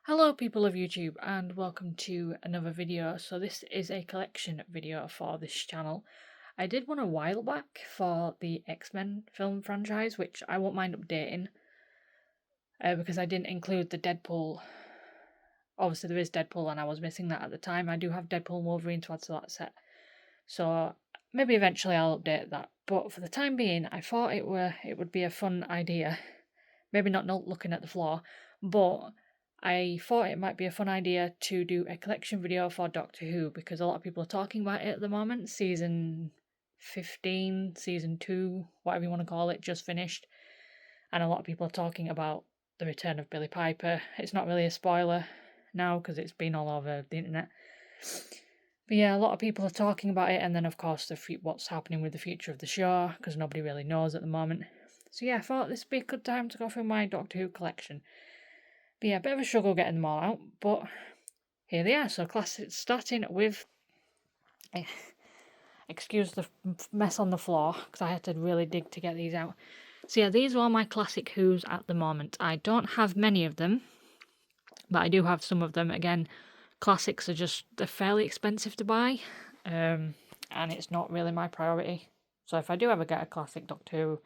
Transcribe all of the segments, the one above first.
Hello people of YouTube and welcome to another video. So this is a collection video for this channel. I did one a while back for the X-Men film franchise, which I won't mind updating because I didn't include the Deadpool. Obviously there is Deadpool and I was missing that at the time. I do have Deadpool and Wolverine to add to that set. So maybe eventually I'll update that. But for the time being, I thought it would be a fun idea. Maybe not looking at the floor, but I thought it might be a fun idea to do a collection video for Doctor Who because a lot of people are talking about it at the moment. Season 15, season 2, whatever you want to call it, just finished. And a lot of people are talking about the return of Billie Piper. It's not really a spoiler now because it's been all over the internet. But yeah, a lot of people are talking about it, and then of course what's happening with the future of the show because nobody really knows at the moment. So yeah, I thought this would be a good time to go through my Doctor Who collection. But yeah, a bit of a struggle getting them all out, but here they are. So classic, starting with, excuse the mess on the floor, because I had to really dig to get these out. So yeah, these are all my classic Who's at the moment. I don't have many of them, but I do have some of them. Again, classics they're fairly expensive to buy, and it's not really my priority. So if I do ever get a classic Doctor Who,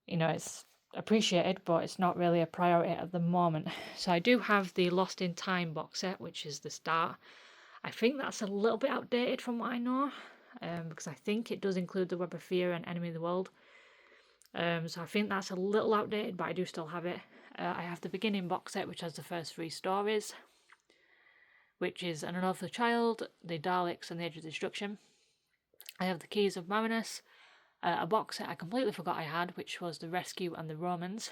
it's appreciated, but it's not really a priority at the moment. So I do have the Lost in Time box set, which is the start. I think that's a little bit outdated from what I know, because I think it does include the Web of Fear and Enemy of the World. So I think that's a little outdated, but I do still have it. I have the beginning box set, which has the first 3 stories, which is An Unearthly Child, The Daleks, and The Age of Destruction. I have the Keys of Marinus, a box set I completely forgot I had, which was The Rescue and the Romans.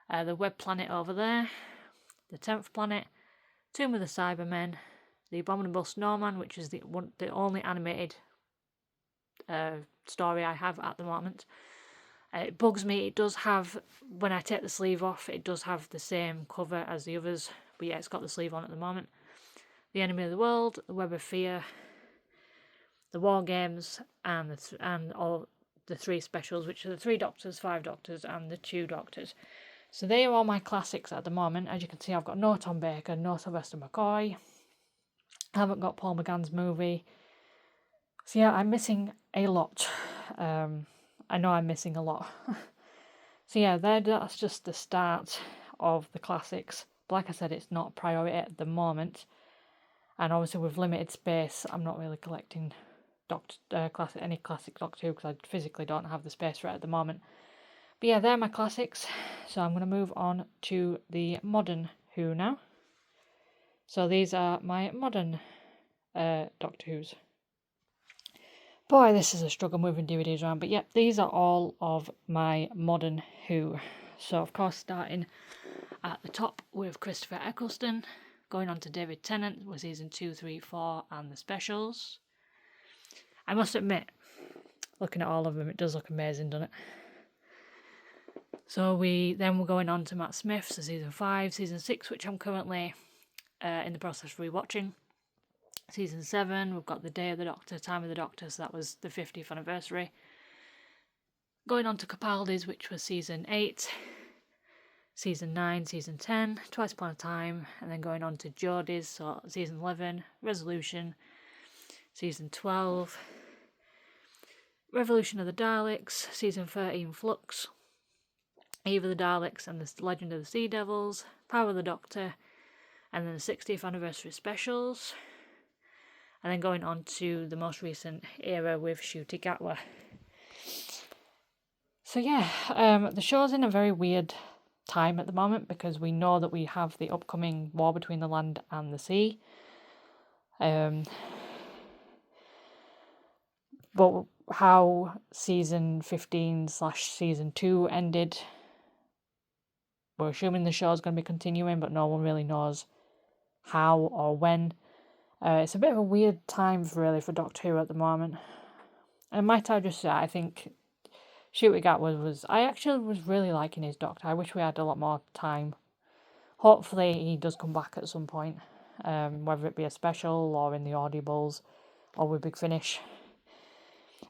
The Web Planet over there, The 10th Planet, Tomb of the Cybermen, The Abominable Snowman, which is the only animated story I have at the moment. It bugs me, it does have, when I take the sleeve off, it does have the same cover as the others, but yeah, it's got the sleeve on at the moment. The Enemy of the World, The Web of Fear, the War Games, and all the 3 specials, which are the 3 Doctors, 5 Doctors, and the 2 Doctors. So they are all my classics at the moment. As you can see, I've got no Tom Baker, no Sylvester McCoy. I haven't got Paul McGann's movie. So yeah, I'm missing a lot. I know I'm missing a lot. So yeah, that's just the start of the classics. But like I said, it's not a priority at the moment. And obviously with limited space, I'm not really collecting any classic Doctor Who because I physically don't have the space for it at the moment. But yeah, they're my classics. So I'm going to move on to the modern Who now. So these are my modern Doctor Who's. Boy, this is a struggle moving DVDs around. But yep, these are all of my modern Who. So of course starting at the top with Christopher Eccleston, going on to David Tennant with season 2, 3, 4 and the specials. I must admit, looking at all of them, it does look amazing, doesn't it? So we're going on to Matt Smith, so season 5, season 6, which I'm currently in the process of rewatching. Season 7, we've got The Day of the Doctor, Time of the Doctor, so that was the 50th anniversary. Going on to Capaldi's, which was season 8, season 9, season 10, Twice Upon a Time, and then going on to Jodie's, so season 11, Resolution, season 12, Revolution of the Daleks, season 13, Flux, Eve of the Daleks and the Legend of the Sea Devils, Power of the Doctor, and then the 60th anniversary specials, and then going on to the most recent era with Ncuti Gatwa. So yeah, the show's in a very weird time at the moment because we know that we have the upcoming war between the land and the sea. But how season 15/season 2 ended, we're assuming the show's going to be continuing, but no one really knows how or when. It's a bit of a weird time really for Doctor Who at the moment. And might I just say, I think Ncuti Gatwa I actually was really liking his Doctor. I wish we had a lot more time. Hopefully he does come back at some point, whether it be a special or in the audibles or with Big Finish.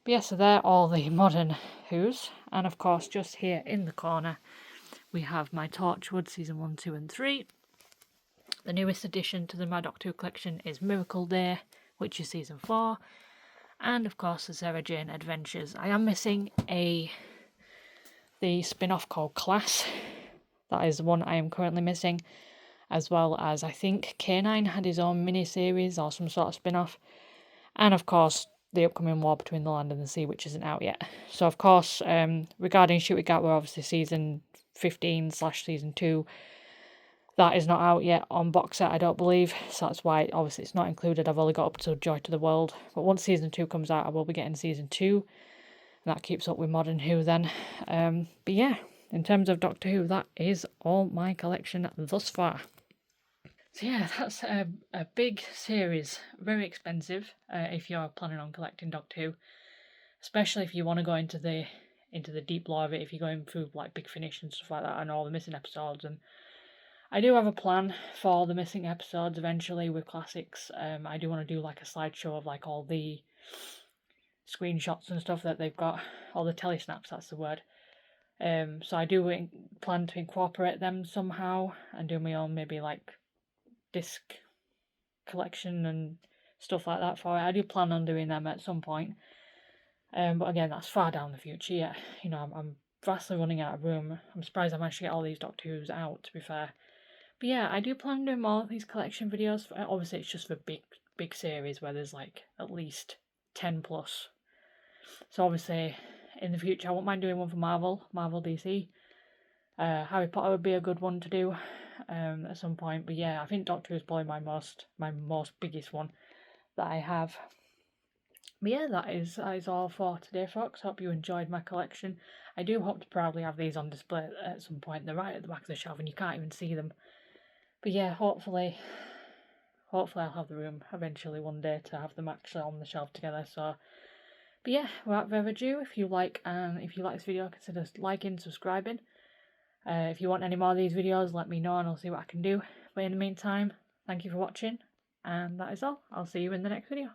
But yeah, so they're all the modern Who's. And of course, just here in the corner, we have my Torchwood season 1, 2 and 3. The newest addition to my Doctor Who collection is Miracle Day, which is season 4, and of course the Sarah Jane Adventures. I am missing the spin-off called Class. That is the one I am currently missing, as well as I think K9 had his own mini-series or some sort of spin-off, and of course the upcoming War Between the Land and the Sea, which isn't out yet. So of course, regarding Shoot We Gat, we're obviously season 15/season 2. That is not out yet on box set, I don't believe, so that's why obviously it's not included. I've only got up to Joy to the World, but once season 2 comes out, I will be getting season 2, and that keeps up with Modern Who then. But yeah, in terms of Doctor Who, that is all my collection thus far. So yeah, that's a big series, very expensive if you're planning on collecting Doctor Who, especially if you want to go into the deep lore of it, if you're going through like Big Finish and stuff like that and all the missing episodes. And I do have a plan for the missing episodes eventually with classics. I do want to do like a slideshow of like all the screenshots and stuff that they've got, all the telesnaps, that's the word. So I do plan to incorporate them somehow and do my own maybe like disc collection and stuff like that for it. I do plan on doing them at some point. But again, that's far down the future yet. You know, I'm vastly running out of room. I'm surprised I managed to get all these Doctor Who's out, to be fair. But yeah, I do plan on doing more of these collection videos. Obviously, it's just for big series where there's like at least 10 plus. So obviously, in the future, I won't mind doing one for Marvel DC. Harry Potter would be a good one to do at some point. But yeah, I think Doctor Who is probably my most biggest one that I have. But yeah, that is all for today, folks. Hope you enjoyed my collection. I do hope to proudly have these on display at some point. They're right at the back of the shelf and you can't even see them. But yeah, hopefully I'll have the room eventually one day to have them actually on the shelf together. So, but yeah, without further ado, if you like this video, consider liking, subscribing. If you want any more of these videos, let me know and I'll see what I can do. But in the meantime, thank you for watching, and that is all. I'll see you in the next video.